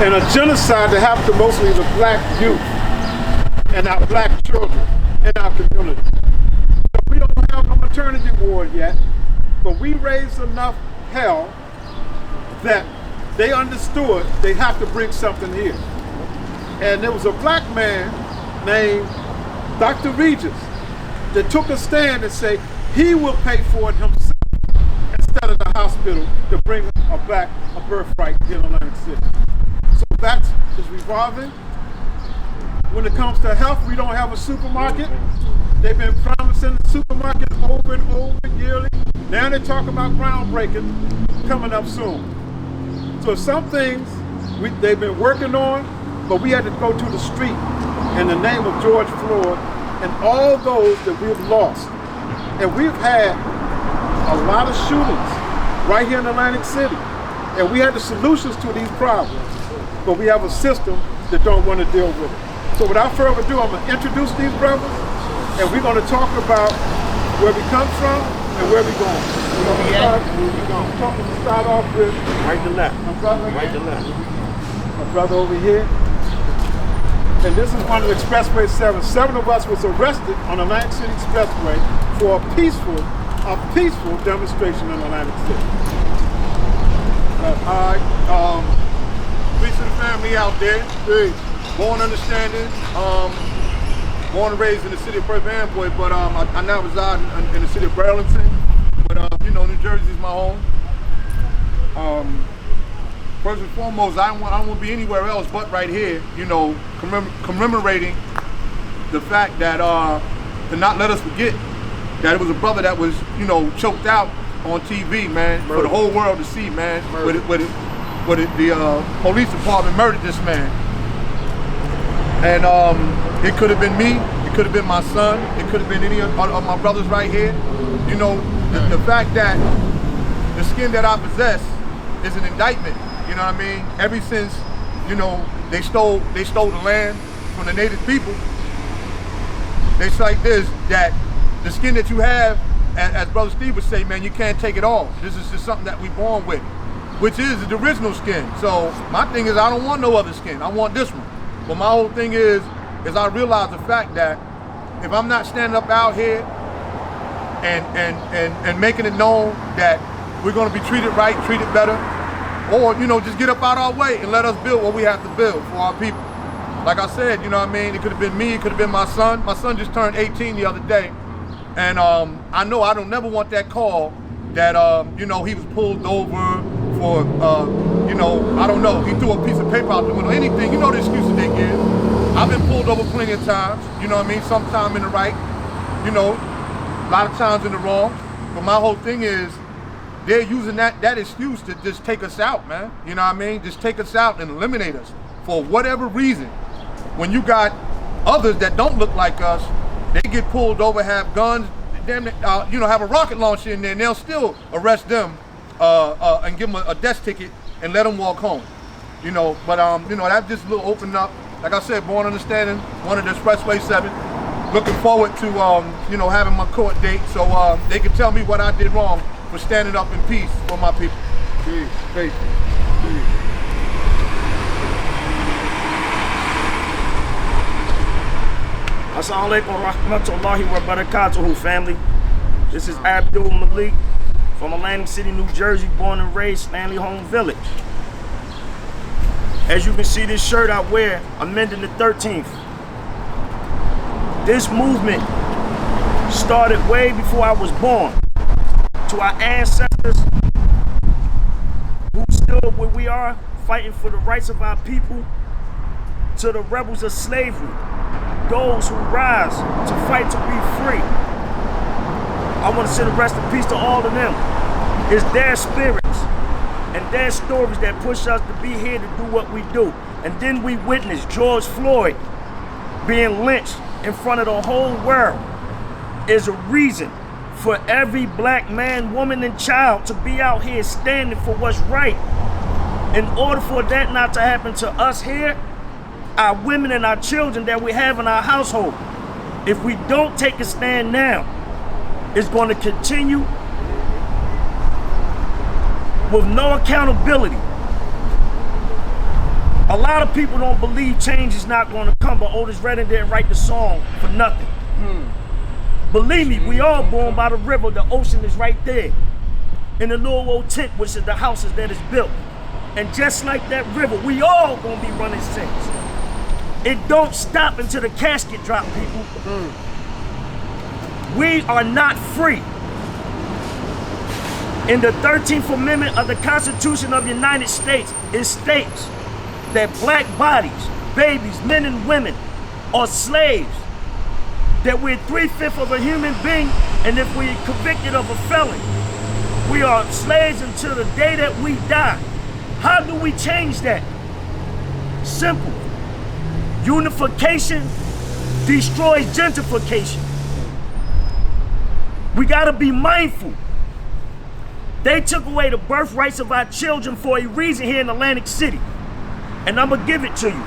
and a genocide that happened to mostly the black youth and our black children in our community. So we don't have no maternity ward yet, but we raised enough hell that they understood they have to bring something here. And there was a black man named Dr. Regis that took a stand and said he will pay for it himself instead of the hospital to bring a birthright here in Atlantic City. So that is revolving. When it comes to health, we don't have a supermarket. They've been promising the supermarket over and over yearly. Now they talk about groundbreaking coming up soon. So some things they've been working on, but we had to go to the street in the name of George Floyd and all those that we've lost. And we've had a lot of shootings right here in Atlantic City. And we had the solutions to these problems, but we have a system that don't want to deal with it. So without further ado, I'm going to introduce these brothers, and we're going to talk about where we come from and where we're going. We're going to start off with right to left. My brother, right to left. My brother over here. And this is one of the Expressway 7. 7 of us was arrested on Atlantic City Expressway for a peaceful demonstration in Atlantic City. All right. Peace to the family out there. Peace. Born understanding. Born and raised in the city of Perth Amboy, but I now reside in the city of Burlington. But you know, New Jersey is my home. First and foremost, I don't want to be anywhere else but right here. You know, commemorating the fact that to not let us forget that it was a brother that was, you know, choked out on TV, man, for the whole world to see, man. Where the police department murdered this man. And it could have been me, it could have been my son, it could have been any of my brothers right here. You know, the fact that the skin that I possess is an indictment, you know what I mean? Ever since, you know, they stole the land from the native people, they say like this, that the skin that you have, as Brother Steve would say, man, you can't take it off. This is just something that we're born with, which is the original skin. So my thing is, I don't want no other skin, I want this one. But my whole thing is I realize the fact that if I'm not standing up out here and making it known that we're going to be treated right, treated better, or, you know, just get up out our way and let us build what we have to build for our people. Like I said, you know what I mean? It could have been me, it could have been my son. My son just turned 18 the other day. And I know I don't never want that call that, you know, he was pulled over for, you know, I don't know, he threw a piece of paper out the window, anything, you know the excuses they give. I've been pulled over plenty of times, you know what I mean? Sometime in the right, you know, a lot of times in the wrong. But my whole thing is, they're using that excuse to just take us out, man. You know what I mean? Just take us out and eliminate us for whatever reason. When you got others that don't look like us, they get pulled over, have guns, you know, have a rocket launcher in there, and they'll still arrest them and give them a death ticket and let them walk home. You know, but you know, that just a little open up. Like I said, born understanding, one of the Expressway 7. Looking forward to you know, having my court date so they can tell me what I did wrong for standing up in peace for my people. Peace. Peace. Assalamu alaikum wa rahmatullahi wa barakatuhu, family. This is Abdul Malik from Atlantic City, New Jersey, born and raised, Stanley Home Village. As you can see, this shirt I wear, amending the 13th. This movement started way before I was born. To our ancestors who stood where we are, fighting for the rights of our people, to the rebels of slavery, those who rise to fight to be free. I want to send a rest in peace to all of them. It's their spirits and their stories that push us to be here to do what we do. And then we witnessed George Floyd being lynched in front of the whole world. Is a reason for every black man, woman, and child to be out here standing for what's right. In order for that not to happen to us here, our women and our children that we have in our household, if we don't take a stand now, it's going to continue with no accountability. A lot of people don't believe change is not going to come, but Otis Redding didn't write the song for nothing. Believe me, we all born by the river. The ocean is right there. In the little old tent, which is the houses that is built. And just like that river, we all gonna be running sinks. It don't stop until the casket drop, people. We are not free. In the 13th Amendment of the Constitution of the United States, it states that black bodies, babies, men and women are slaves. That we're 3/5 of a human being, and if we're convicted of a felony, we are slaves until the day that we die. How do we change that? Simple. Unification destroys gentrification. We gotta be mindful. They took away the birthrights of our children for a reason here in Atlantic City. And I'm gonna give it to you.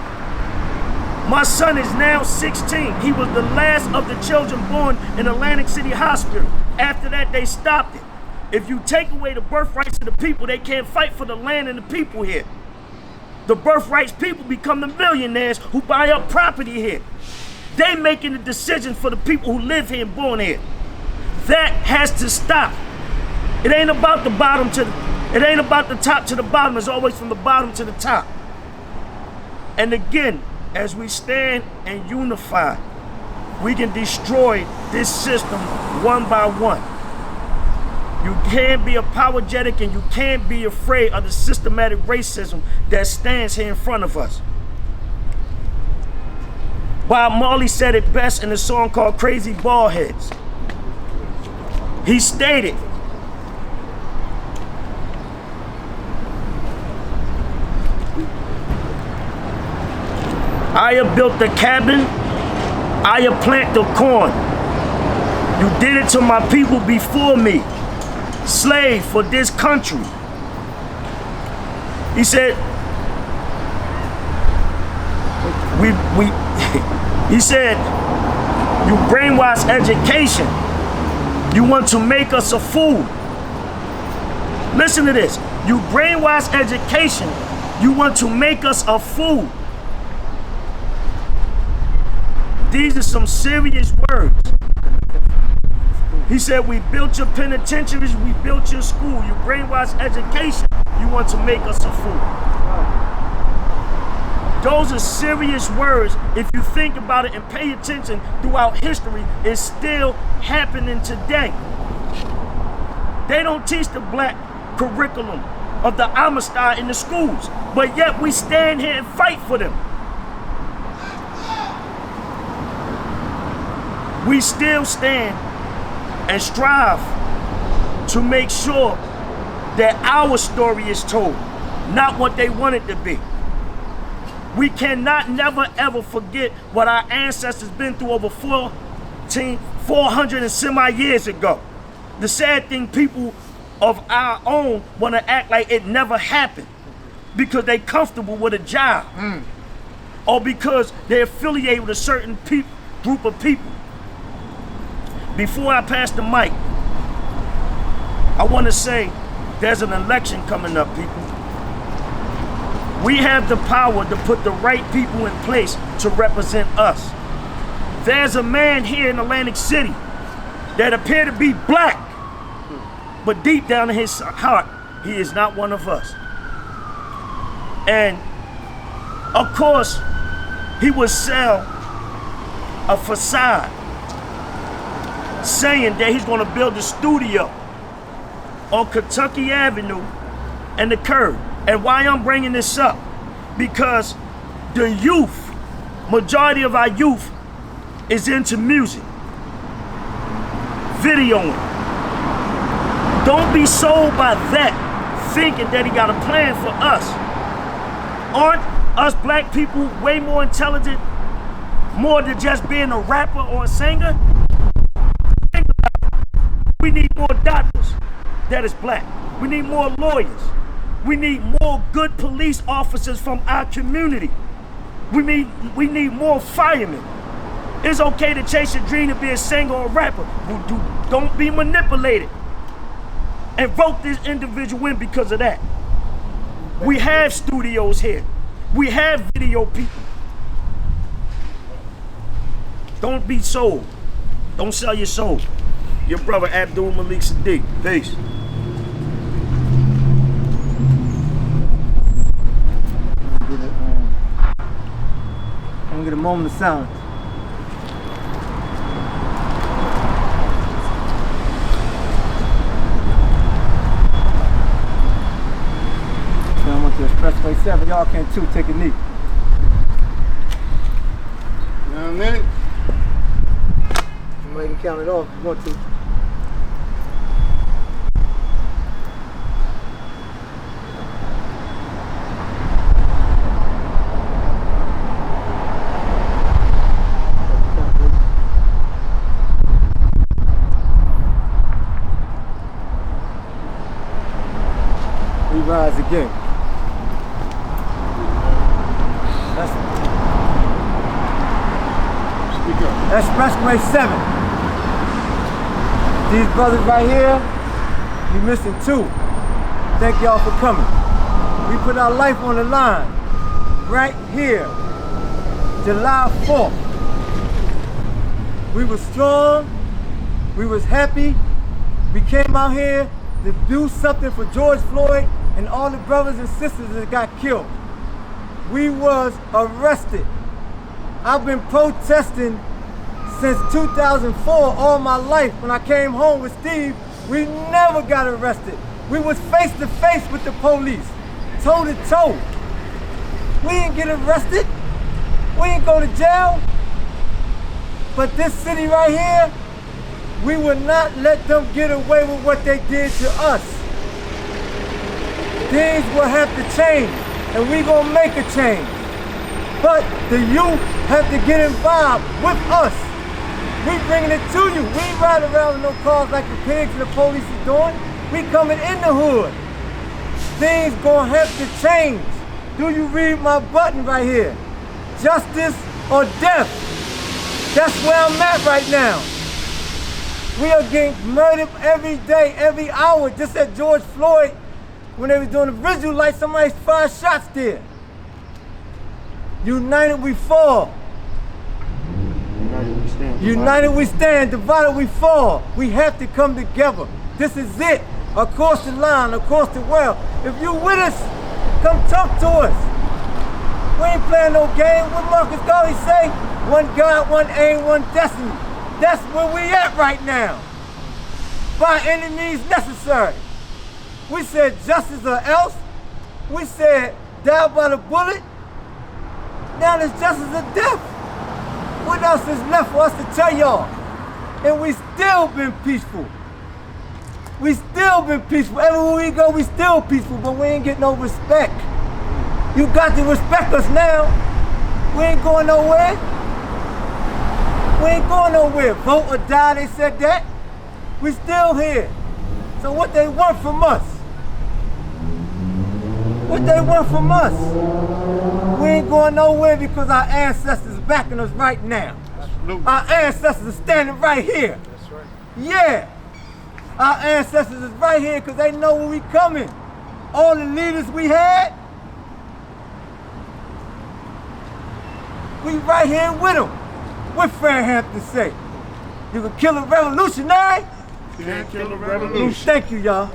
My son is now 16. He was the last of the children born in Atlantic City Hospital. After that, they stopped it. If you take away the birthrights of the people, they can't fight for the land and the people here. The birthrights people become the millionaires who buy up property here. They making the decisions for the people who live here and born here. That has to stop. It ain't about the bottom to it ain't about the top to the bottom. It's always from the bottom to the top. And again, as we stand and unify, we can destroy this system one by one. You can't be apologetic and you can't be afraid of the systematic racism that stands here in front of us. Bob Marley said it best in a song called Crazy Baldheads. He stated, I have built the cabin, I have planted the corn. You did it to my people before me, slave for this country. He said, he said, you brainwash education. You want to make us a fool. Listen to this. You brainwash education. You want to make us a fool. These are some serious words. He said, we built your penitentiaries, we built your school. You brainwash education. You want to make us a fool. Those are serious words. If you think about it and pay attention throughout history, it's still happening today. They don't teach the black curriculum of the Amistad in the schools, but yet we stand here and fight for them. We still stand and strive to make sure that our story is told, not what they want it to be. We cannot never ever forget what our ancestors been through over 400 and semi years ago. The sad thing, people of our own want to act like it never happened because they comfortable with a job or because they're affiliated with a certain group of people. Before I pass the mic, I want to say there's an election coming up, people. We have the power to put the right people in place to represent us. There's a man here in Atlantic City that appears to be black, but deep down in his heart, he is not one of us. And of course, he would sell a facade saying that he's gonna build a studio on Kentucky Avenue and the curb. And why I'm bringing this up, because the youth, majority of our youth is into music, videoing. Don't be sold by that, thinking that he got a plan for us. Aren't us black people way more intelligent, more than just being a rapper or a singer? We need more doctors that is black. We need more lawyers. We need more good police officers from our community. We need more firemen. It's okay to chase your dream to be a singer or a rapper. Don't be manipulated and vote this individual in because of that. We have studios here. We have video people. Don't be sold. Don't sell your soul. Your brother Abdul Malik Sadiq. Peace. I'm gonna get a moment of silence. Now I went to Expressway 7. Y'all can too. Take a knee. You know what I mean? Somebody can count it off if you want to. We rise again. Speak up. Expressway 7. These brothers right here, you missing 2. Thank y'all for coming. We put our life on the line right here, July 4th. We was strong, we was happy. We came out here to do something for George Floyd and all the brothers and sisters that got killed. We was arrested. I've been protesting since 2004, all my life. When I came home with Steve, we never got arrested. We was face to face with the police, toe to toe. We didn't get arrested. We didn't go to jail. But this city right here, we will not let them get away with what they did to us. Things will have to change, and we gonna make a change. But the youth have to get involved with us. We bringing it to you. We ain't riding around in no cars like the pigs and the police is doing. We coming in the hood. Things gonna have to change. Do you read my button right here? Justice or death. That's where I'm at right now. We are getting murdered every day, every hour. Just at George Floyd, when they was doing the visual light, somebody fired shots there. United we fall. United we stand. United we stand, divided we fall. We have to come together. This is it. Across the line, across the world. If you with us, come talk to us. We ain't playing no game. What Marcus Garvey say? One God, one aim, one destiny. That's where we at right now. By any means necessary. We said justice or else. We said die by the bullet. Now there's justice or death. What else is left for us to tell y'all? And we still been peaceful. We still been peaceful. Everywhere we go, we still peaceful, but we ain't get no respect. You got to respect us now. We ain't going nowhere. We ain't going nowhere. Vote or die, they said that. We still here. So what they want from us? What they want from us? We ain't going nowhere because our ancestors backing us right now. Absolutely. Our ancestors are standing right here. That's right. Yeah. Our ancestors is right here because they know where we coming. All the leaders we had, we right here with them. What Fairhampton say? You can kill a revolutionary? You can't kill a revolution. Thank you, y'all.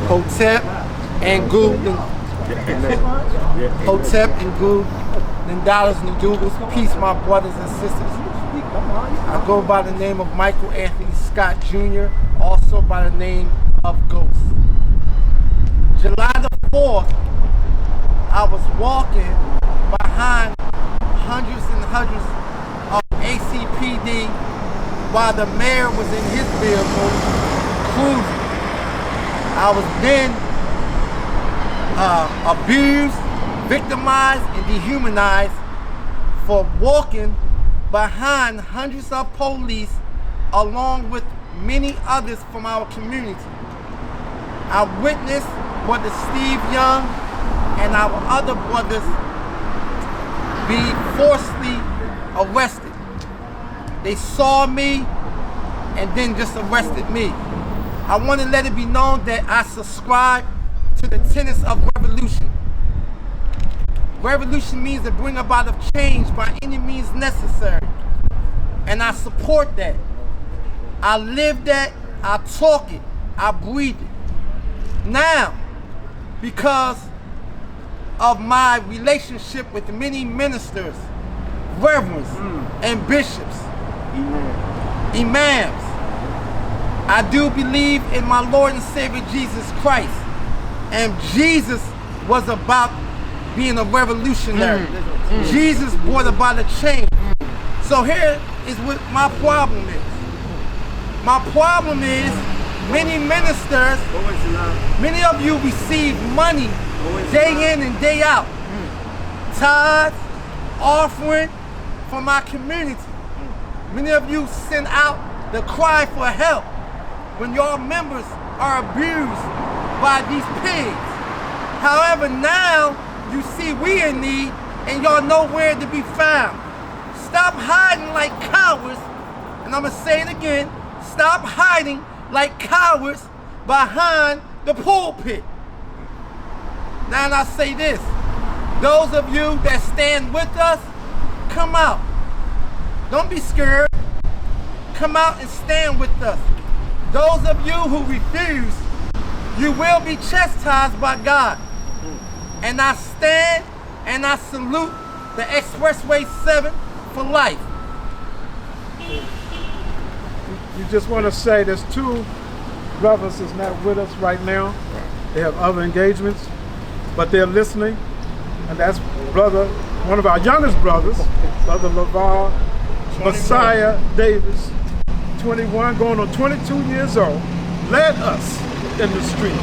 Hotep and Goo, Hotep and Goo, Nandalas and Dougas. Peace, my brothers and sisters. I go by the name of Michael Anthony Scott Jr., also by the name of Ghost. July the 4th, I was walking behind hundreds and hundreds of ACPD while the mayor was in his vehicle cruising. I was then abused, victimized, and dehumanized for walking behind hundreds of police along with many others from our community. I witnessed Brother Steve Young and our other brothers be forcibly arrested. They saw me and then just arrested me. I want to let it be known that I subscribe to the tenets of revolution. Revolution means to bring about a change by any means necessary. And I support that. I live that, I talk it, I breathe it. Now, because of my relationship with many ministers, reverends, and bishops, imams, I do believe in my Lord and Savior Jesus Christ. And Jesus was about being a revolutionary. Jesus brought about a change. So here is what my problem is. My problem is many ministers, many of you receive money day in and day out. Tithes, offering from our community. Many of you send out the cry for help when your members are abused by these pigs. However, now you see we in need and y'all nowhere to be found. Stop hiding like cowards, and I'm gonna say it again, stop hiding like cowards behind the pulpit. Now, and I say this, those of you that stand with us, come out. Don't be scared. Come out and stand with us. Those of you who refuse, you will be chastised by God. And I stand and I salute the Expressway 7 for life. You just want to say there's two brothers that's not with us right now. They have other engagements, but they're listening. And that's brother, one of our youngest brothers, Brother LaVar Messiah Davis, 21, going on 22 years old, led us in the street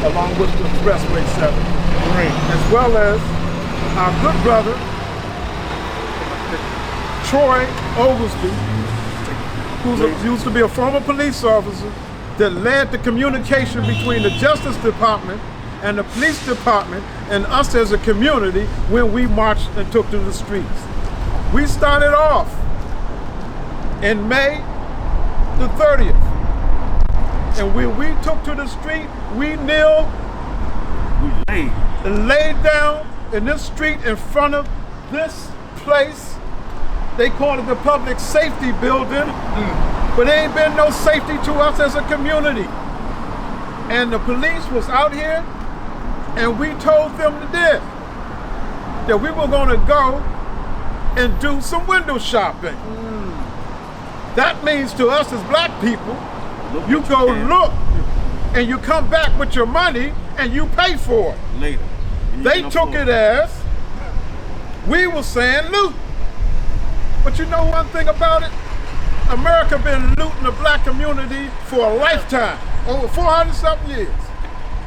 along with the Expressway 7. As well as our good brother, Troy Oglesby, who used to be a former police officer that led the communication between the Justice Department and the police department and us as a community when we marched and took to the streets. We started off in May the 30th. And when we took to the street, we knelt, and laid down in this street in front of this place. They call it the Public Safety Building, but there ain't been no safety to us as a community. And the police was out here, and we told them this, that we were gonna go and do some window shopping. That means to us as black people, you go look, and you come back with your money, and you pay for it. Later. They took it as we were saying loot. But you know one thing about it? America been looting the black community for a lifetime, over 400-something years.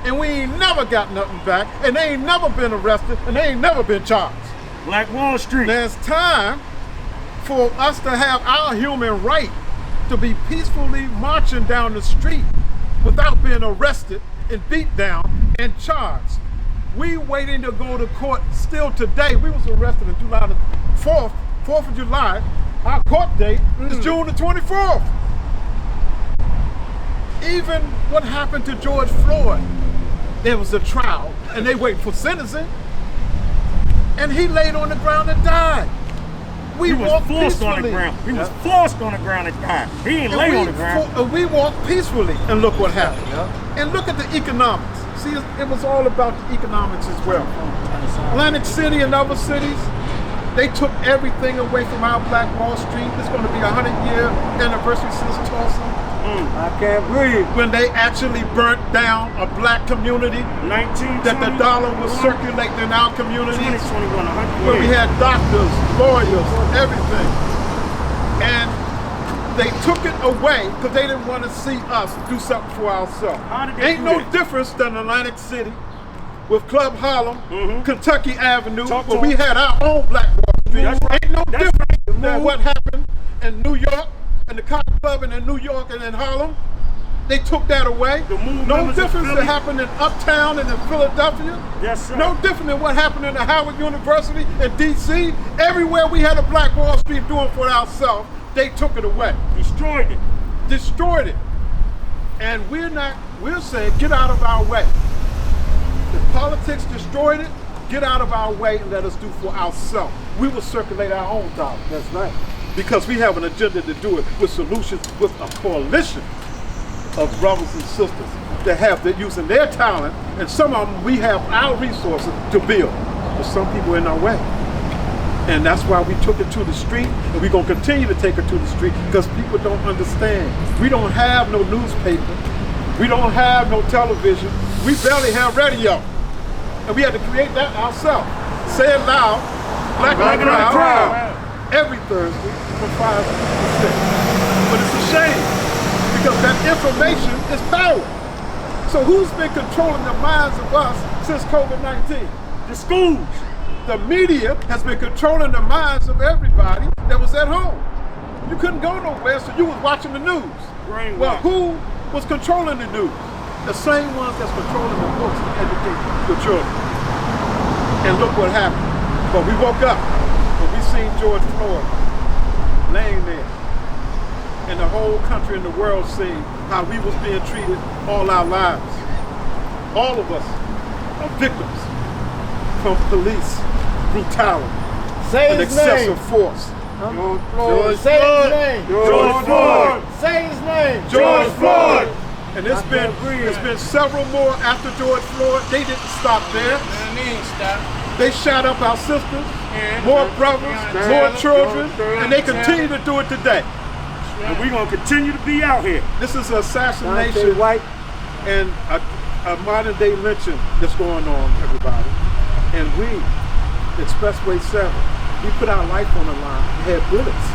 And we ain't never got nothing back, and they ain't never been arrested, and they ain't never been charged. Black Wall Street. Now it's time for us to have our human right to be peacefully marching down the street without being arrested and beat down and charged. We waiting to go to court still today. We was arrested on July the 4th of July. Our court date is June the 24th. Even what happened to George Floyd, there was a trial and they waiting for sentencing. And he laid on the ground and died. We walked peacefully. On the ground. He was forced on the ground and died. He didn't lay on the ground. We walked peacefully, and look what happened. And look at the economics. See, it was all about the economics as well. Atlantic City and other cities, they took everything away from our Black Wall Street. It's going to be a 100-year anniversary since Tulsa. I can't breathe. When they actually burnt down a black community, that the dollar was circulating in our communities, where we had doctors, lawyers, everything. And they took it away because they didn't want to see us do something for ourselves. Ain't no difference than Atlantic City with Club Harlem, Kentucky Avenue, where we had our own Black Wall Street. Ain't no difference than what happened in New York, and the Cotton Club in New York and in Harlem. They took that away. No difference that happened in Uptown and in Philadelphia. Yes, sir. No different than what happened in the Howard University in DC. Everywhere we had a Black Wall Street doing for ourselves, they took it away. Destroyed it. Destroyed it. And we're saying, get out of our way. If politics destroyed it, get out of our way and let us do for ourselves. We will circulate our own dollars. That's right. Because we have an agenda to do it with solutions, with a coalition of brothers and sisters that using their talent, and some of them we have our resources to build. But some people are in our way. And that's why we took it to the street, and we're going to continue to take it to the street, because people don't understand. We don't have no newspaper. We don't have no television. We barely have radio. And we had to create that ourselves. Say it loud, Black and Proud, every Thursday from 5 to 6. But it's a shame, because that information is power. So who's been controlling the minds of us since COVID-19? The schools. The media has been controlling the minds of everybody that was at home. You couldn't go nowhere, so you was watching the news. Brainwash. Well, who was controlling the news? The same ones that's controlling the books to educate the children. And look what happened. But we woke up when we seen George Floyd laying there. And the whole country and the world seen how we was being treated all our lives. All of us are victims from police brutality Say and his excessive name. force. George Floyd. Say his name. George Floyd. Say his name. George Floyd. And it's been several more after George Floyd. They didn't stop there. They shot up our sisters, more brothers, more children, and they continue to do it today. And we're going to continue to be out here. This is an assassination and a modern day lynching that's going on, everybody. And we, Expressway 7, we put our life on the line. We had bullets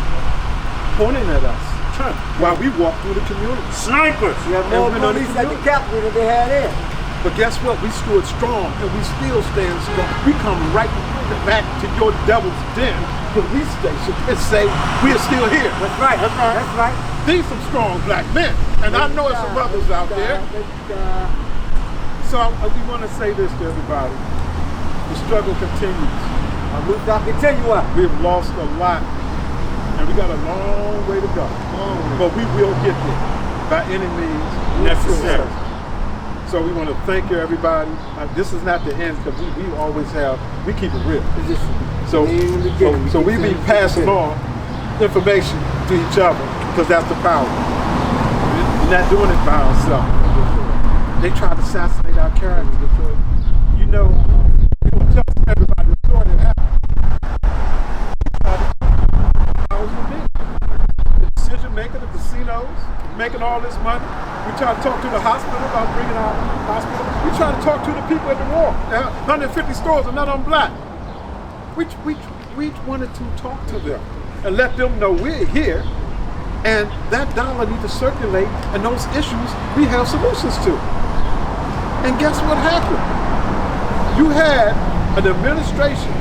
pointing at us while we walk through the community. Snipers. You have more police at the Capitol than they had here. But guess what? We stood strong, and we still stand strong. We come right back to your devil's den police station and say, we are still here. That's right. That's right. These some strong black men. And I know there's some brothers out there. So we want to say this to everybody. The struggle continues. We got to continue on. We've lost a lot. And we got a long way to go. But we will get there by any means necessary. So we want to thank you, everybody. This is not the end, because we always we keep it real. So we be passing on information to each other, because that's the power. We're not doing it by ourselves. They try to assassinate our character. You know, we don't tell everybody the story that happened. The decision maker, the casinos, making all this money. We try to talk to the hospital about bringing our hospital. We try to talk to the people at the war. 150 stores are not on black. We wanted to talk to them and let them know we're here, and that dollar needs to circulate, and those issues we have solutions to. And guess what happened? You had an administration,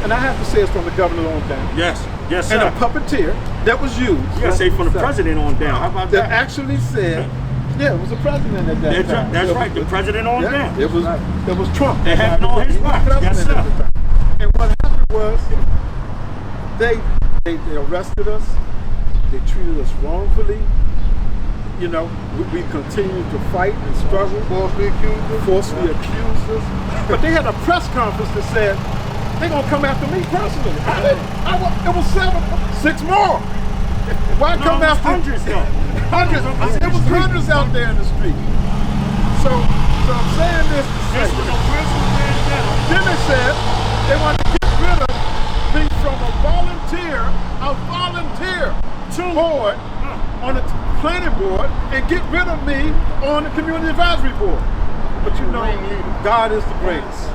and I have to say it's from the governor on down. Yes, sir. And a puppeteer that was used. Yes, say from the president on down. How about that? that? Actually said, yeah, it was the president at that time. That's right, the president on down. It was Trump. It happened on his watch. Yes, sir. And what happened was, they arrested us. They treated us wrongfully. You know, we continued to fight and struggle. Falsely accused us. But they had a press conference that said, they're going to come after me personally. It was 6 more. Why come after? Hundreds, though. Hundreds. It was hundreds out there in the street. So I'm saying this to say, then they said they wanted to get rid of me from a volunteer board on the planning board, and get rid of me on the community advisory board. But you know, God is the greatest.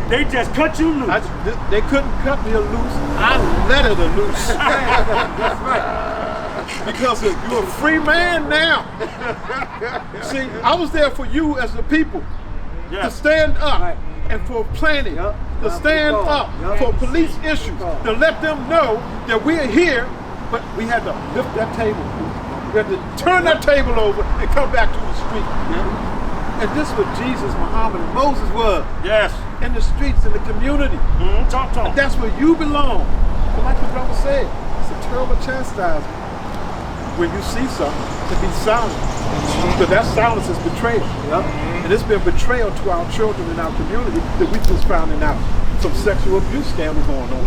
They just cut you loose. They couldn't cut me loose. I let it loose. That's right. Because you're a free man now. See, I was there for you as the people to stand up and for planning, to stand up for police issues, to let them know that we're here, but we had to lift that table. We had to turn that table over and come back to the street. And this is what Jesus, Muhammad, and Moses was. Yes. In the streets, in the community. Talk. And that's where you belong. But like the brother said, it's a terrible chastisement. when you see something, to be silent. Because that silence is betrayal. And it's been betrayal to our children in our community that we just finding out some sexual abuse scandal going on.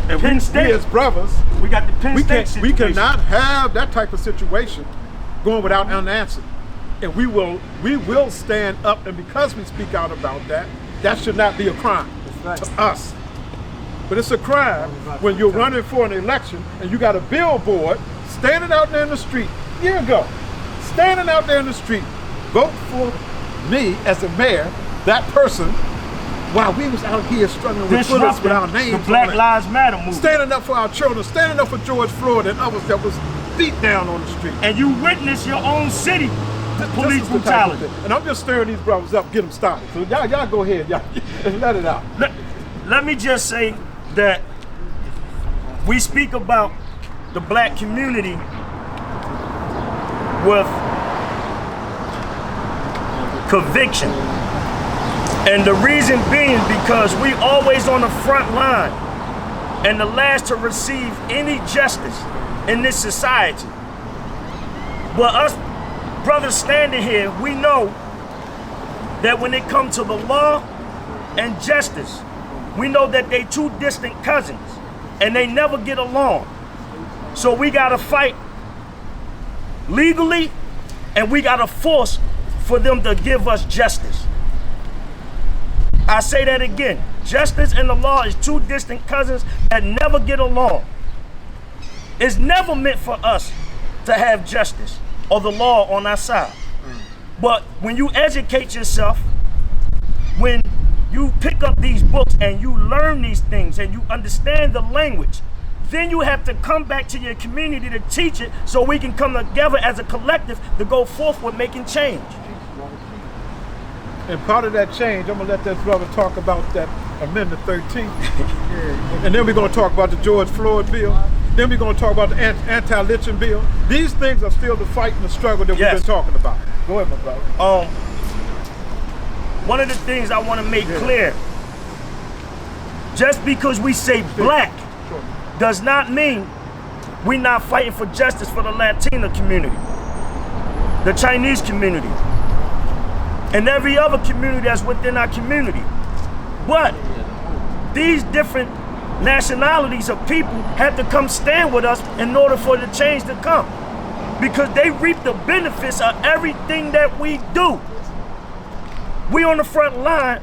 And we as brothers, we got the Penn State we situation. cannot have that type of situation going without unanswered. And we will stand up, and because we speak out about that, that should not be a crime to us. But it's a crime when you're running for an election and you got a billboard standing out there in the street, a year ago, standing out there in the street, vote for me as the mayor, that person, while we was out here struggling with bullets with our names the Black on it, Lives Matter movement. standing up for our children, standing up for George Floyd and others that was beat down on the street. And you witness your own city police This is the type of brutality. thing. And I'm just stirring these brothers up, get them started. So y'all go ahead, y'all, and let it out. Let me just say that we speak about the black community with conviction. And the reason being because we always on the front line and the last to receive any justice in this society. But us brothers standing here, we know that when it comes to the law and justice, we know that they two distant cousins and they never get along. So we gotta fight legally and we gotta force for them to give us justice. I say that again. Justice and the law is two distant cousins that never get along. It's never meant for us to have justice or the law on our side. But when you educate yourself, when you pick up these books and you learn these things and you understand the language, then you have to come back to your community to teach it so we can come together as a collective to go forth with making change. And part of that change, I'm gonna let that brother talk about that Amendment 13. And then we're gonna talk about the George Floyd bill. Then we're gonna talk about the anti-lynching bill. These things are still the fight and the struggle that we've been talking about. Go ahead, my brother. One of the things I want to make clear, just because we say black does not mean we're not fighting for justice for the Latino community, the Chinese community, and every other community that's within our community. But these different nationalities of people have to come stand with us in order for the change to come, because they reap the benefits of everything that we do. We on the front line,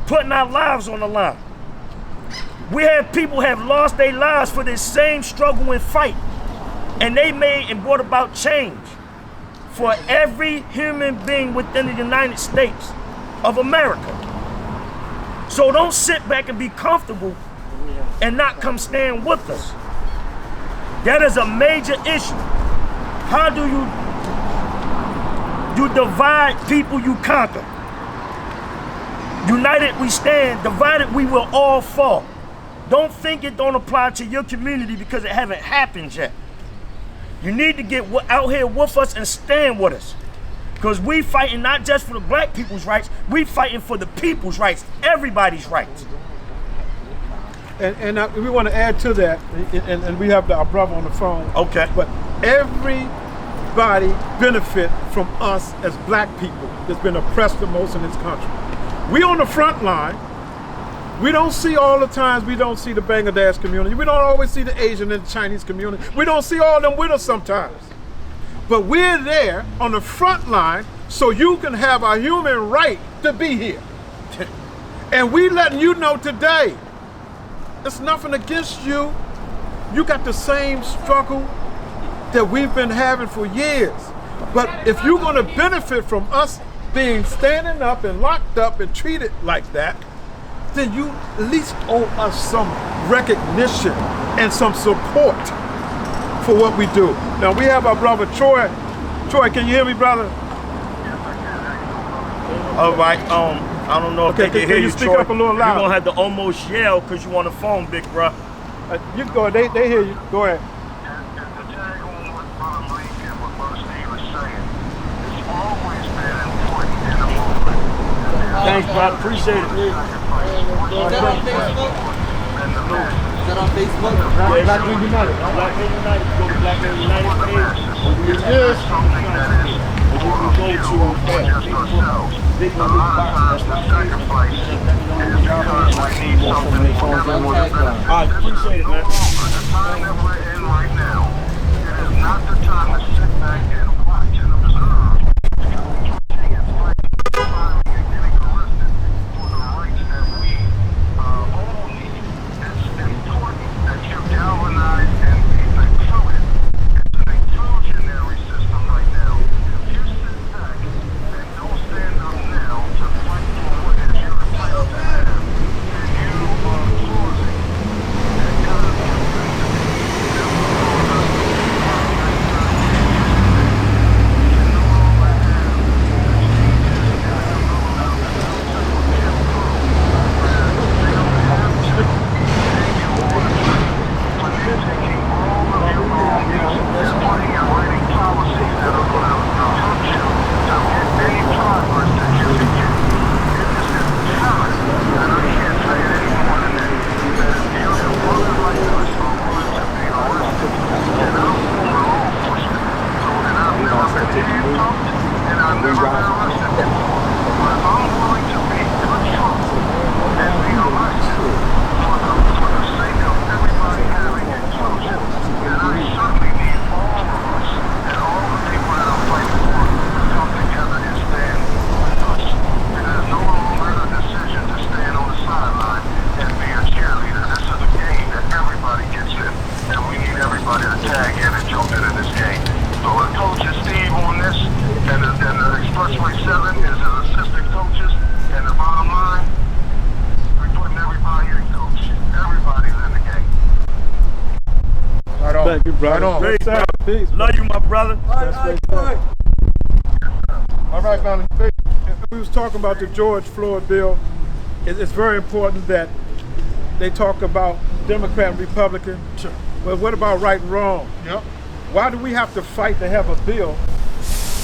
putting our lives on the line. We have people have lost their lives for this same struggle and fight, and they made and brought about change for every human being within the United States of America. So don't sit back and be comfortable and not come stand with us. That is a major issue. How do you divide people, you conquer? United we stand, divided we will all fall. Don't think it don't apply to your community because it haven't happened yet. You need to get out here with us and stand with us. Because we fighting not just for the black people's rights, we fighting for the people's rights, everybody's rights. And we want to add to that, and we have our brother on the phone. Okay. But everybody benefit from us as black people that's been oppressed the most in this country. We on the front line. We don't see all the times, we don't see the Bangladesh community. We don't always see the Asian and Chinese community. We don't see all of them with us sometimes. But we're there on the front line so you can have a human right to be here. And we letting you know today, it's nothing against you. You got the same struggle that we've been having for years. But if you're gonna benefit from us being standing up and locked up and treated like that, then you at least owe us some recognition and some support for what we do. Now we have our brother Troy. Troy, can you hear me, brother? All right, I don't know if they can hear you, speak Troy. up a little louder? You're gonna have to almost yell because you on the phone, big bruh. You can go ahead, they hear you, go ahead. Thanks, bro. Appreciate it. that on Facebook? Yeah, Black Men United. Black Men United. Go to Black Men United page. It is. And you can go to Big Box. That's my sacrifice is because we need something for everyone to benefit. I appreciate it, man. The time that we're in right now, it is not the time to sit back and watch and observe. It's like filing and getting arrested for the rights that we all need. It's important that you galvanize and be included. It's an inclusionary system right now. If you sit back and don't stand up now to fight for what is your entitled to have, then you are causing that kind of expressway 7 is an assistant coaches, and the bottom line, we're putting everybody in, coach. Everybody's in the game. Right on. Thank you, brother. Right on. Great, bro. Peace. Love you, my brother. All right, family. We was talking about the George Floyd bill. It's very important that they talk about Democrat and Republican. Sure. Well, what about right and wrong? Yep. Why do we have to fight to have a bill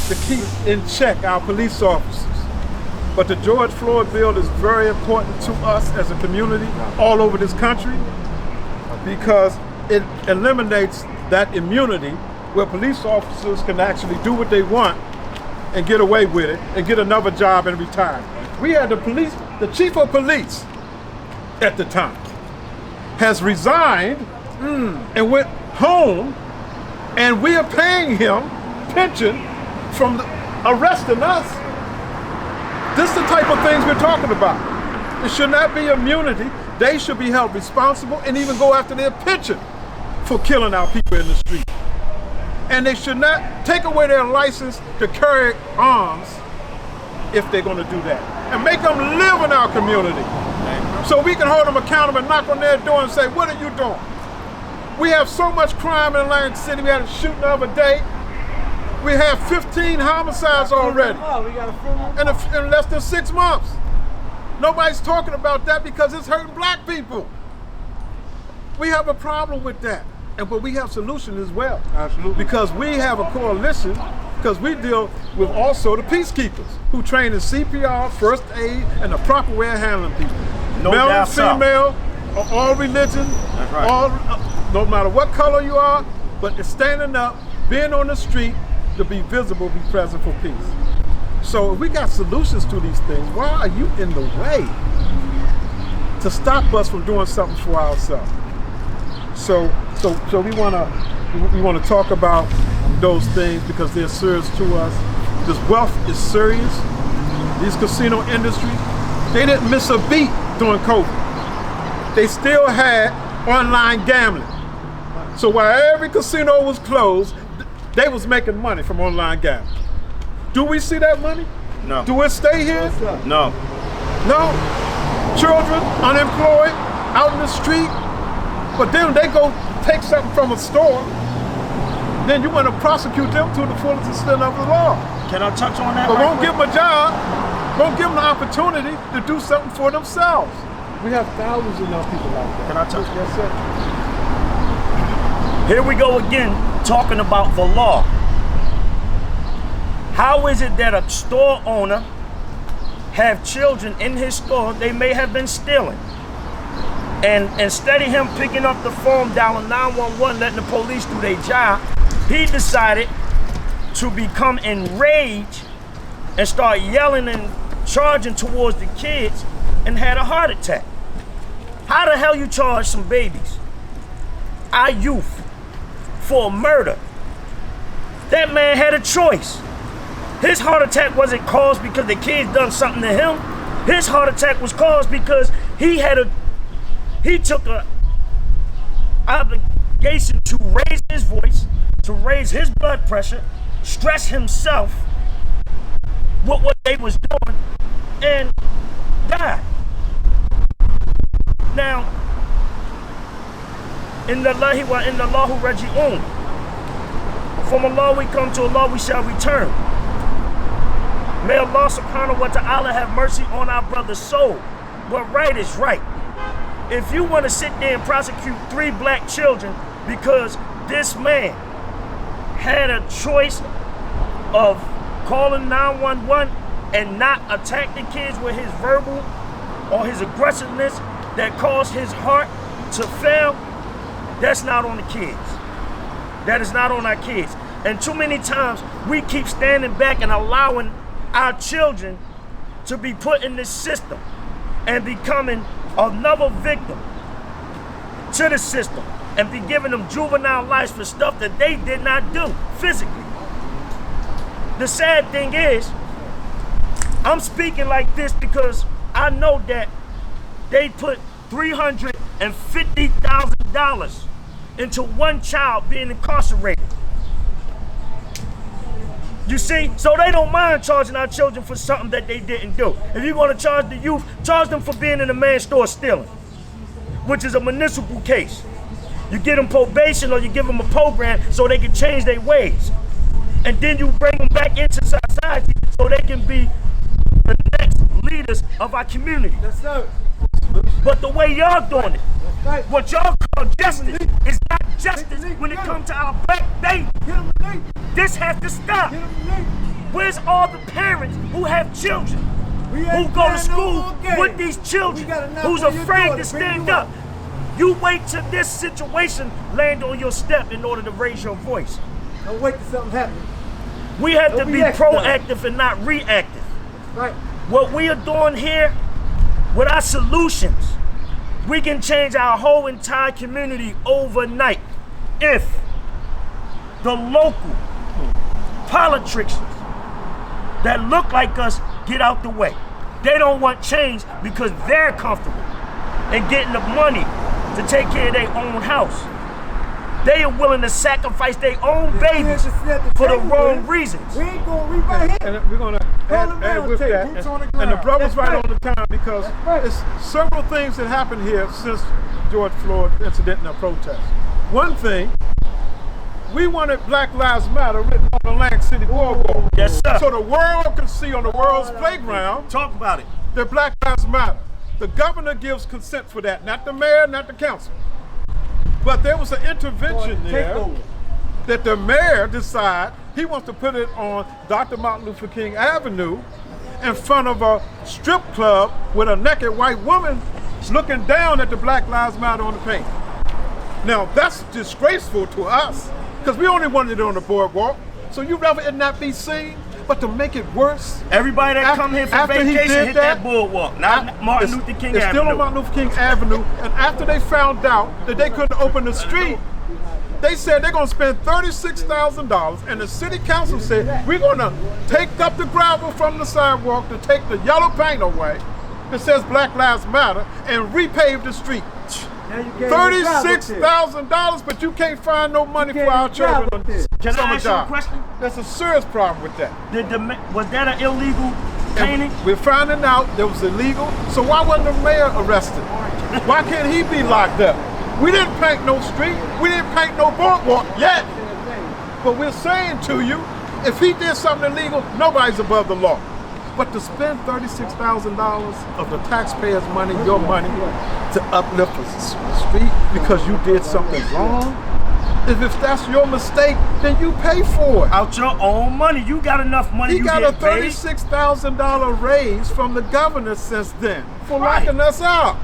to keep in check our police officers? But the George Floyd bill is very important to us as a community all over this country because it eliminates that immunity where police officers can actually do what they want and get away with it and get another job and retire. We had the chief of police at the time has resigned and went home, and we are paying him pension from arresting us. This is the type of things we're talking about. It should not be immunity. They should be held responsible and even go after their pension for killing our people in the street. And they should not take away their license to carry arms if they're going to do that. And make them live in our community. So we can hold them accountable and knock on their door and say, what are you doing? We have so much crime in Atlantic City. We had a shooting the other day. We have 15 homicides already in less than 6 months. Nobody's talking about that because it's hurting black people. We have a problem with that. But we have solutions as well. Absolutely. Because we have a coalition, because we deal with also the peacekeepers who train in CPR, first aid, and the proper way of handling people. No Male doubt and female, all religion, That's right. all, no matter what color you are, but it's standing up, being on the street, to be visible, be present for peace. So if we got solutions to these things, why are you in the way to stop us from doing something for ourselves? So we want to talk about those things because they're serious to us. This wealth is serious. These casino industries, they didn't miss a beat during COVID. They still had online gambling. So while every casino was closed, they was making money from online gambling. Do we see that money? No. Do it stay here? No. No. Children, unemployed, out in the street. But then they go take something from a store, then you want to prosecute them to the fullest extent of the law. Can I touch on that? But right won't quick? give them a job, won't give them the opportunity to do something for themselves. We have thousands of young people like that. Can I touch on Yes, sir. Here we go again, talking about the law. How is it that a store owner have children in his store they may have been stealing? And instead of him picking up the phone, dialing 911, letting the police do their job, he decided to become enraged and start yelling and charging towards the kids and had a heart attack. How the hell you charge some babies, our youth, for murder? That man had a choice. His heart attack wasn't caused because the kids done something to him. His heart attack was caused because he took a obligation to raise his voice, to raise his blood pressure, stress himself with what they was doing, and died. Now, in Allahi wa inna Allahu raji'un. From Allah we come, to Allah we shall return. May Allah subhanahu wa ta'ala have mercy on our brother's soul. But right is right. If you want to sit there and prosecute 3 black children because this man had a choice of calling 911 and not attack the kids with his verbal or his aggressiveness that caused his heart to fail, that's not on the kids. That is not on our kids. And too many times we keep standing back and allowing our children to be put in this system and becoming another victim to the system and be giving them juvenile lives for stuff that they did not do physically. The sad thing is, I'm speaking like this because I know that they put $350,000 into one child being incarcerated. You see, so they don't mind charging our children for something that they didn't do. If you're going to charge the youth, charge them for being in a man's store stealing, which is a municipal case. You get them probation or you give them a program so they can change their ways. And then you bring them back into society so they can be the next leaders of our community. Yes, sir. But the way y'all doing it, Right. what y'all call justice is not justice when it comes to our black baby. This has to stop. Where's all the parents who have children, who go to school with these children, who's afraid to stand up? You wait till this situation land on your step in order to raise your voice. Don't wait till something happens. We have to Don't be react, proactive and not reactive. Right. What we are doing here with our solutions, we can change our whole entire community overnight if the local politicians that look like us get out the way. They don't want change because they're comfortable in getting the money to take care of their own house. They are willing to sacrifice their own babies for the wrong reasons. We ain't going to read right here. And we're going to add with that. And the brother's right on the time because there's several things that happened here since George Floyd incident and the protest. One thing, we wanted Black Lives Matter written on the Atlantic City boardwalk. Yes, sir. So the world can see on the world's playground Talk about it. that Black Lives Matter. The governor gives consent for that, not the mayor, not the council. But there was an intervention there that the mayor decided he wants to put it on Dr. Martin Luther King Avenue in front of a strip club with a naked white woman looking down at the Black Lives Matter on the paint. Now that's disgraceful to us because we only wanted it on the boardwalk. So you'd rather it not be seen, but to make it worse. Everybody that come here for after he vacation did hit that boardwalk, not Martin Luther King It's Avenue. still on Martin Luther King Avenue, and after they found out that they couldn't open the street, they said they're going to spend $36,000, and the city council said, we're going to take up the gravel from the sidewalk to take the yellow paint away that says Black Lives Matter and repave the street. $36,000, but you can't find no money for our children on Can I summer ask you a job. question? That's a serious problem with that. Was that an illegal painting? And we're finding out that was illegal, so why wasn't the mayor arrested? Why can't he be locked up? We didn't paint no street, we didn't paint no boardwalk yet. But we're saying to you, if he did something illegal, nobody's above the law. But to spend $36,000 of the taxpayers' money, your money, to uplift a street because you did something wrong, if that's your mistake, then you pay for it. Out your own money. You got enough money. He you got a get paid. $36,000 raise from the governor since then for locking us out.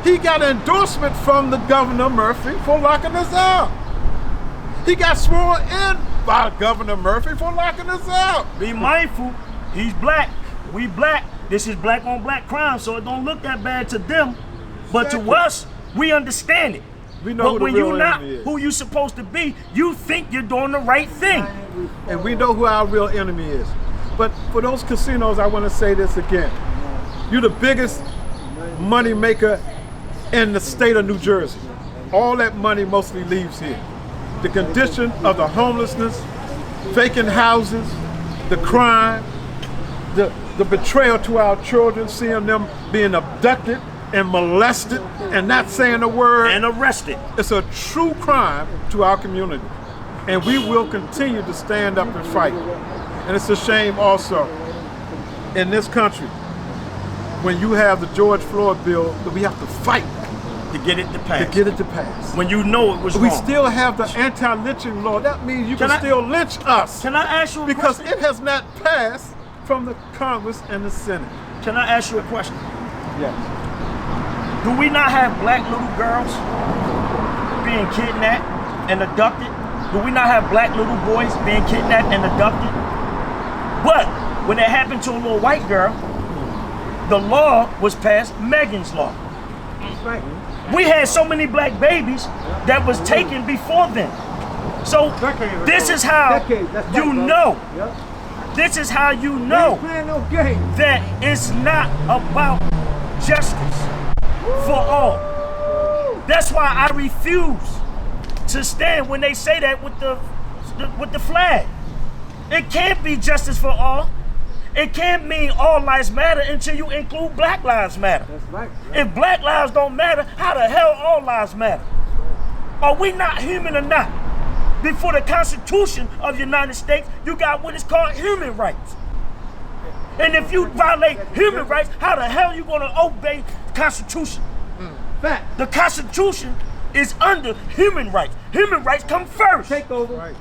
He got an endorsement from the Governor Murphy for locking us out. He got sworn in by Governor Murphy for locking us out. Be mindful, he's black, we black. This is black on black crime, so it don't look that bad to them. But to us, we understand it. We know but who the when real you're not enemy is. who you supposed to be, you think you're doing the right thing. And we know who our real enemy is. But for those casinos, I want to say this again. You're the biggest money maker in the state of New Jersey. All that money mostly leaves here. The condition of the homelessness, vacant houses, the crime, the betrayal to our children, seeing them being abducted and molested and not saying a word. And arrested. It's a true crime to our community. And we will continue to stand up and fight. And it's a shame also in this country when you have the George Floyd bill that we have to fight To get it to pass. to get it to pass. When you know it was We wrong. still have the anti-lynching law. That means you can Can I- still lynch us Can I ask you a because question? it has not passed from the Congress and the Senate. Can I ask you a question? Yes. Do we not have black little girls being kidnapped and abducted? Do we not have black little boys being kidnapped and abducted? But when it happened to a little white girl, the law was passed, Megan's Law. We had so many black babies that was taken before then. So this is how you know. This is how you know that it's not about justice for all. That's why I refuse to stand when they say that with the flag. It can't be justice for all. It can't mean all lives matter until you include Black Lives Matter. That's right. If Black lives don't matter, how the hell all lives matter? Are we not human or not? Before the Constitution of the United States, you got what is called human rights. And if you violate human rights, how the hell are you gonna obey the Constitution? Fact. The Constitution is under human rights. Human rights come first. Take over. Right.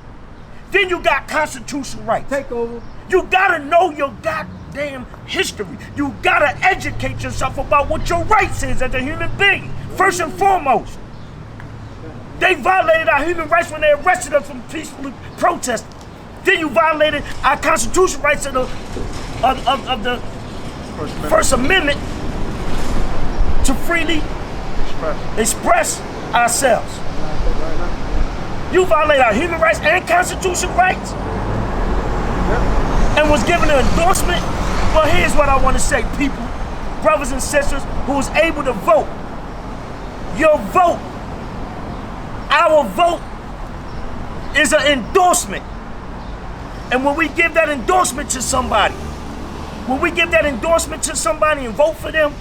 Then you got constitutional rights. Take over. You gotta know your goddamn history. You gotta educate yourself about what your rights is as a human being, first and foremost. They violated our human rights when they arrested us from peaceful protest. Then you violated our constitutional rights of the First Amendment to freely express ourselves. You violate our human rights and constitutional rights and was given an endorsement. Well, here's what I want to say, people, brothers and sisters who was able to vote. Your vote, our vote, is an endorsement. And when we give that endorsement to somebody, and vote for them,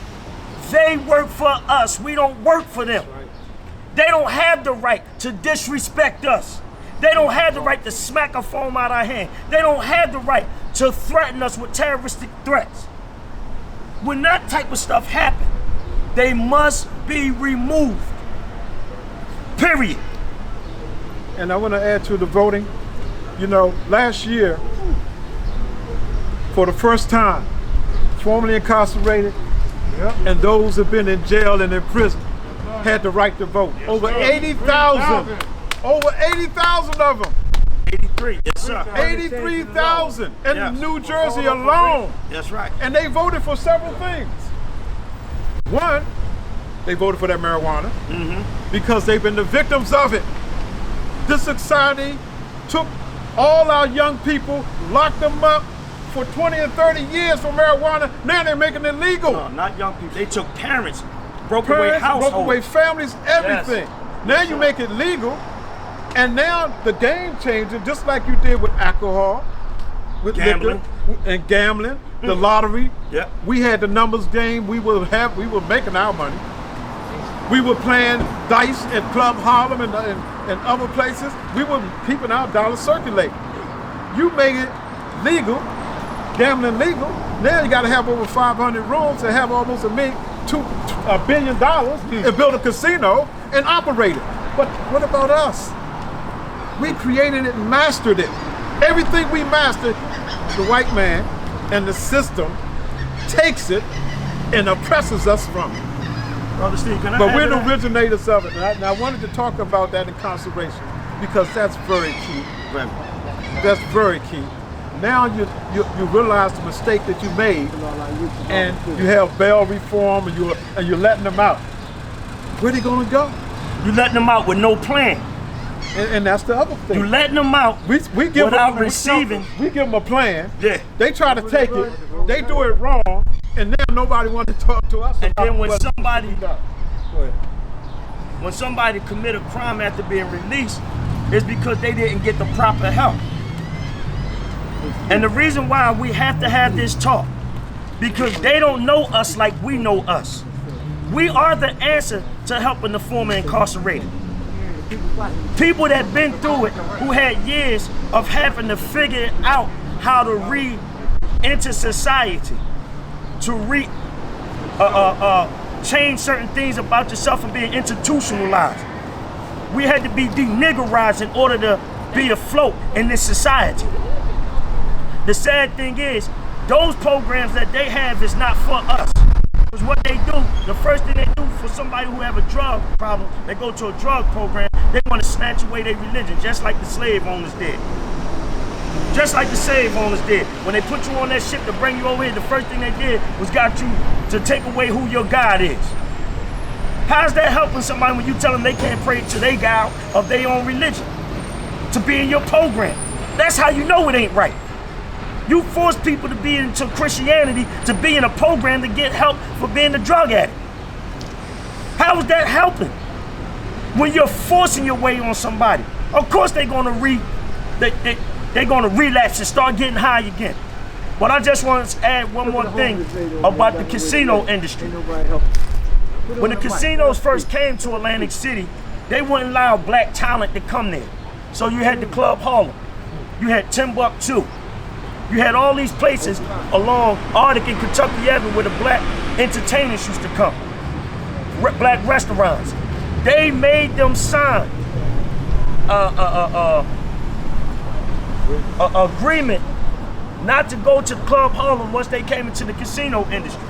they work for us. We don't work for them. They don't have the right to disrespect us. They don't have the right to smack a phone out of our hand. They don't have the right to threaten us with terroristic threats. When that type of stuff happens, they must be removed. Period. And I want to add to the voting. You know, last year, for the first time, formerly incarcerated and those who've been in jail and in prison had the right to vote. Over 80,000. Over 80,000 of them. 83, yes sir. 83,000 in Yes. New Jersey alone. That's right. And they voted for several things. One, they voted for that marijuana because they've been the victims of it. This society took all our young people, locked them up for 20 and 30 years for marijuana. Now they're making it legal. No, not young people. They took parents, broke away households. broke away families, everything. Now you make it legal, and now the game changing, just like you did with alcohol, with Gambling. liquor, and gambling, the lottery. Yep. We had the numbers game. We were making our money. We were playing dice at Club Harlem and other places. We were keeping our dollars circulating. You make it legal, gambling legal. Now you got to have over 500 rooms to have almost $1 billion and build a casino and operate it. But what about us? We created it and mastered it. Everything we mastered, the white man and the system takes it and oppresses us from it. Brother Steve, can I But add we're to the that? originators of it. And I wanted to talk about that incarceration because that's very key. That's very key. Now you realize the mistake that you made, and you have bail reform, and you're letting them out. Where they gonna go? You letting them out with no plan. And that's the other thing. You letting them out we give without them, receiving. We give them a plan. Yeah. They try to take it. They do it wrong, and now nobody wants to talk to us. And about then when what somebody- should be done. Go ahead. When somebody commit a crime after being released, it's because they didn't get the proper help. And the reason why we have to have this talk, because they don't know us like we know us. We are the answer to helping the former incarcerated. People that been through it, who had years of having to figure out how to re-enter society, to change certain things about yourself and being institutionalized. We had to be deniggerized in order to be afloat in this society. The sad thing is, those programs that they have is not for us. Because what they do, the first thing they do for somebody who have a drug problem, they go to a drug program, they want to snatch away their religion, just like the slave owners did. Just like the slave owners did. When they put you on that ship to bring you over here, the first thing they did was got you to take away who your God is. How's that helping somebody when you tell them they can't pray to their God of their own religion? To be in your program. That's how you know it ain't right. You force people to be into Christianity, to be in a program to get help for being a drug addict. How is that helping? When you're forcing your way on somebody, of course they're gonna they're gonna relapse and start getting high again. But I just want to add one more thing about the casino industry. When the casinos first came to Atlantic City, they wouldn't allow black talent to come there. So you had the Club Harlem, you had Timbuktu, you had all these places along Arctic and Kentucky Avenue where the black entertainers used to come, black restaurants. They made them sign agreement not to go to Club Harlem once they came into the casino industry.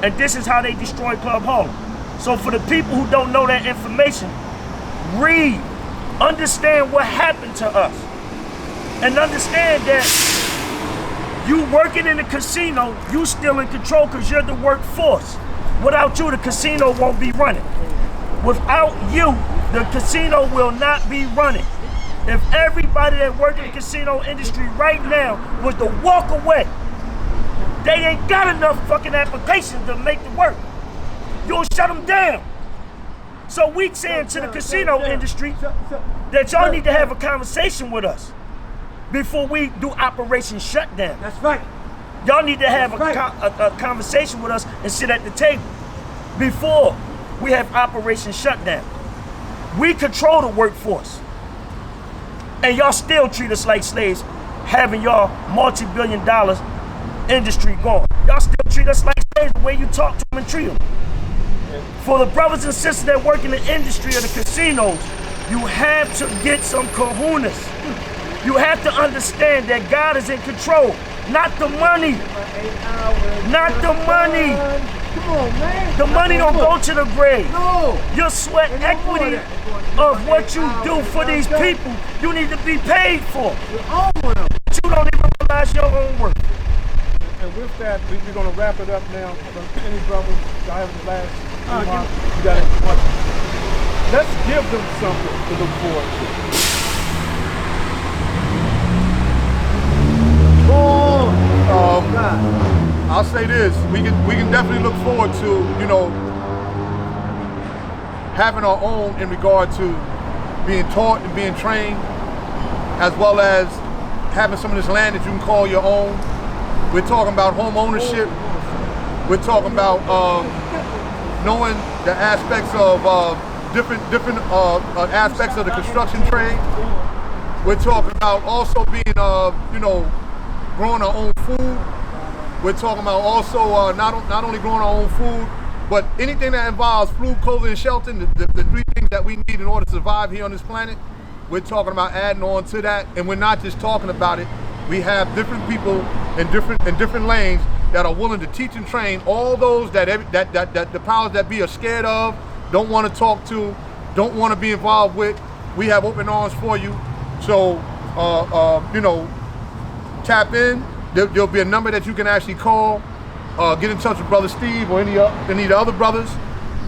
And this is how they destroyed Club Harlem. So for the people who don't know that information, read, understand what happened to us, and understand that you working in the casino, you still in control because you're the workforce. Without you, the casino won't be running. Without you, the casino will not be running. If everybody that work in the casino industry right now was to walk away, they ain't got enough fucking applications to make it work. You'll shut them down. So we saying to the casino industry that y'all need to have a conversation with us before we do Operation Shutdown. That's right. Y'all need to have a conversation with us and sit at the table before we have Operation Shutdown. We control the workforce. And y'all still treat us like slaves, having y'all multi-billion-dollar industry going. Y'all still treat us like slaves the way you talk to them and treat them. For the brothers and sisters that work in the industry of the casinos, you have to get some kahunas. You have to understand that God is in control, not the money. Not the money. Come on, man. The money don't go to the grave. No. Your sweat equity of what you do for these people, you need to be paid for. But you don't even realize your own work. And with that, we're going to wrap it up now. Any brothers, y'all have the last remark? You got it. Let's give them something to look forward to. I'll say this: we can definitely look forward to, you know, having our own in regard to being taught and being trained, as well as having some of this land that you can call your own. We're talking about home ownership. We're talking about knowing the aspects of different aspects of the construction trade. We're talking about also being, you know, growing our own food. We're talking about also not only growing our own food, but anything that involves food, clothing, and shelter, the three things that we need in order to survive here on this planet. We're talking about adding on to that, and we're not just talking about it. We have different people in different lanes that are willing to teach and train all those that the powers that be are scared of, don't want to talk to, don't want to be involved with. We have open arms for you. So, you know, tap in. There'll be a number that you can actually call. Get in touch with Brother Steve or any of the other brothers,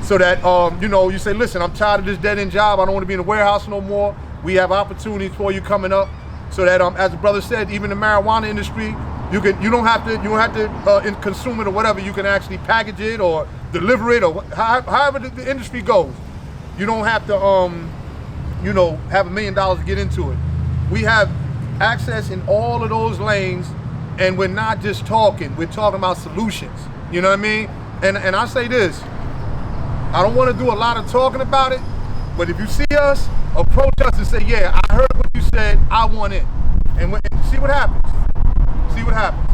so that you know, you say, listen, I'm tired of this dead-end job. I don't want to be in the warehouse no more. We have opportunities for you coming up, so that as the brother said, even the marijuana industry, you don't have to consume it or whatever. You can actually package it or deliver it, or however the industry goes. You don't have to you know, have $1 million to get into it. We have access in all of those lanes. And we're not just talking, we're talking about solutions. You know what I mean? And I say this, I don't want to do a lot of talking about it, but if you see us, approach us and say, yeah, I heard what you said, I want it. And see what happens. See what happens.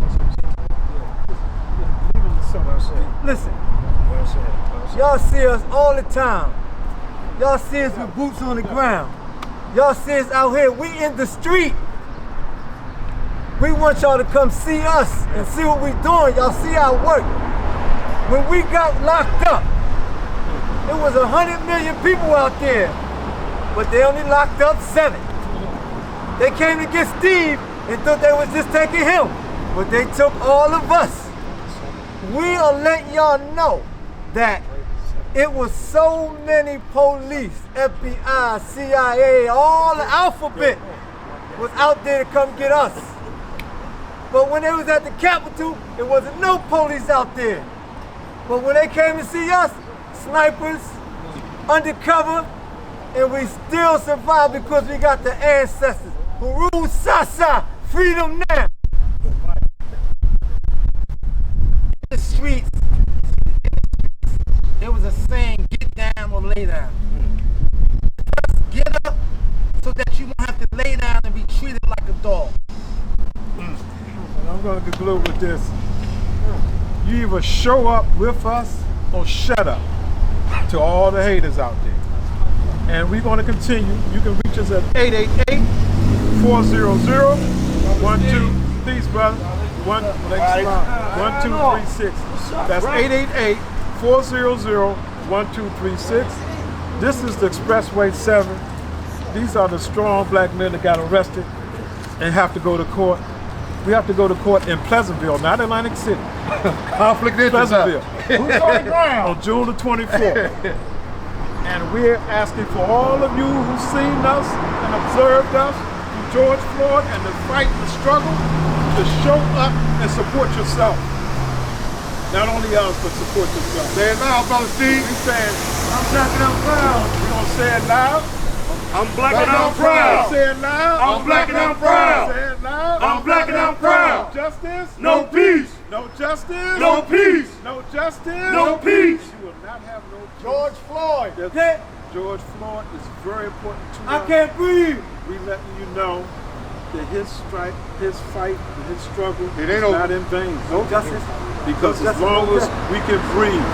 Listen, y'all see us all the time. Y'all see us with boots on the ground. Y'all see us out here, we in the street. We want y'all to come see us and see what we're doing. Y'all see our work. When we got locked up, it was 100 million people out there, but they only locked up 7. They came to get Steve and thought they was just taking him, but they took all of us. We are letting y'all know that it was so many police, FBI, CIA, all the alphabet was out there to come get us. But when they was at the Capitol, there wasn't no police out there. But when they came to see us, snipers, undercover, and we still survived because we got the ancestors. Haru Sasa, freedom now. In the streets, there was a saying, get down or lay down. Just get up so that you won't have to lay down and be treated like a dog. I'm going to conclude with this. You either show up with us or shut up to all the haters out there. And we're going to continue. You can reach us at 888-400-12. Please, brother. 1236. That's 888-400-1236. This is the Expressway 7. These are the strong black men that got arrested and have to go to court. We have to go to court in Pleasantville, not Atlantic City. Conflict interest. Pleasantville. Who's on the ground? On June the 24th. And we're asking for all of you who've seen us and observed us through George Floyd and the fight and the struggle to show up and support yourself. Not only us, but support yourself. Say it loud, Brother Steve. We saying, I'm black and I'm proud. We're going to say it loud. I'm black and I'm proud. Say it loud. I'm black and I'm proud. Say it loud. I'm black and I'm proud. No justice. No peace. No justice. No peace. No justice. No peace. You will not have no peace. George Floyd. George Floyd is very important to us. I can't breathe. We letting you know that his strike, his fight, and his struggle It is ain't not in vain. No justice. Because No as justice, long no as justice. we can breathe,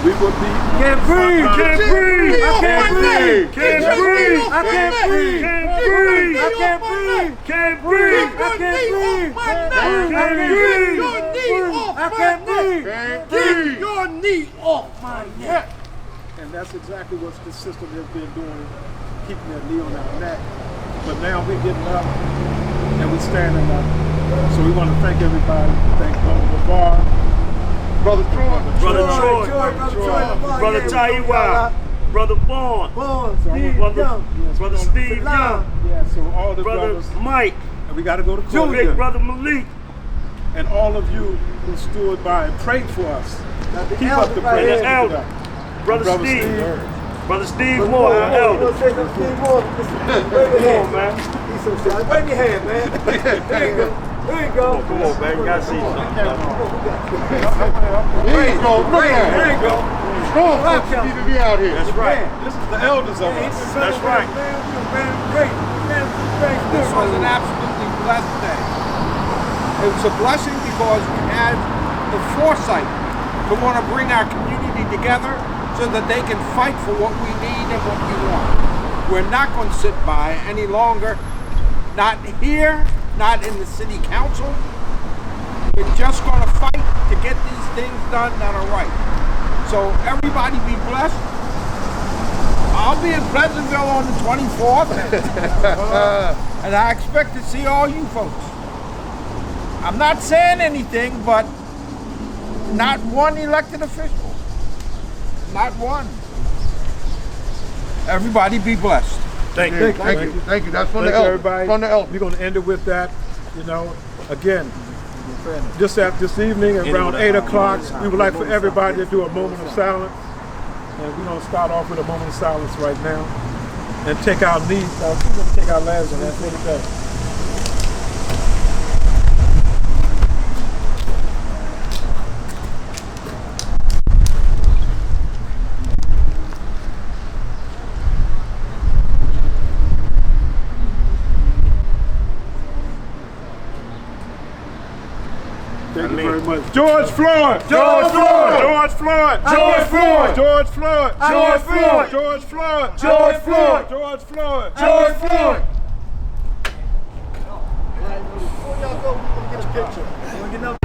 we will be. Can't breathe. Can't breathe. I can't breathe. Can't breathe. I can't breathe. Can't breathe. I can't breathe. Can't breathe. I can't breathe. Can't breathe. I can't breathe. Breathe. Your knee off my neck. And that's exactly what the system has been doing, keeping that knee on our neck. But now we're getting up and we're standing up. So we want to thank everybody. Thank Brother LeVar, Brother Troy. Brother Troy. Troy. Brother Taiwa. Brother Vaughn. Steve Brother, Young. Brother Steve Young. yeah, so all the Brother brothers, Mike. and we got to go to court. Big Brother Malik. And all of you who stood by and prayed for us. Keep up the elder right prayer. here. Elder. Brother Steve. Brother Steve Moore, our elder. Steve Moore. Wave your hand, man. Wave your hand, man. There you go. There you go. Come on, man. You gotta see something. There you go. Look at There it. you go. Strong folks need to be out here. That's right. This is the elders of us. That's right. Great. This was an absolutely blessed day. It was a blessing because we had the foresight to want to bring our community together so that they can fight for what we need and what we want. We're not going to sit by any longer, not here, not in the city council. We're just going to fight to get these things done that are right. So everybody be blessed. I'll be in Pleasantville on the 24th. And I expect to see all you folks. I'm not saying anything, but not one elected official. Not one. Everybody be blessed. Thank you. Thank you. Thank you. That's from the Thank you, elder. everybody. From the elder. We're going to end it with that. You know, again, this evening around 8 o'clock, we would like for everybody to do a moment of silence. And we're going to start off with a moment of silence right now and take our lead. We're going to take our last one. That's what it does. Thank you very much. George Floyd! George Floyd! George Floyd! George Floyd! George Floyd! George Floyd! George Floyd! George Floyd! George Floyd! George Floyd! Before y'all go, we're gonna get a picture.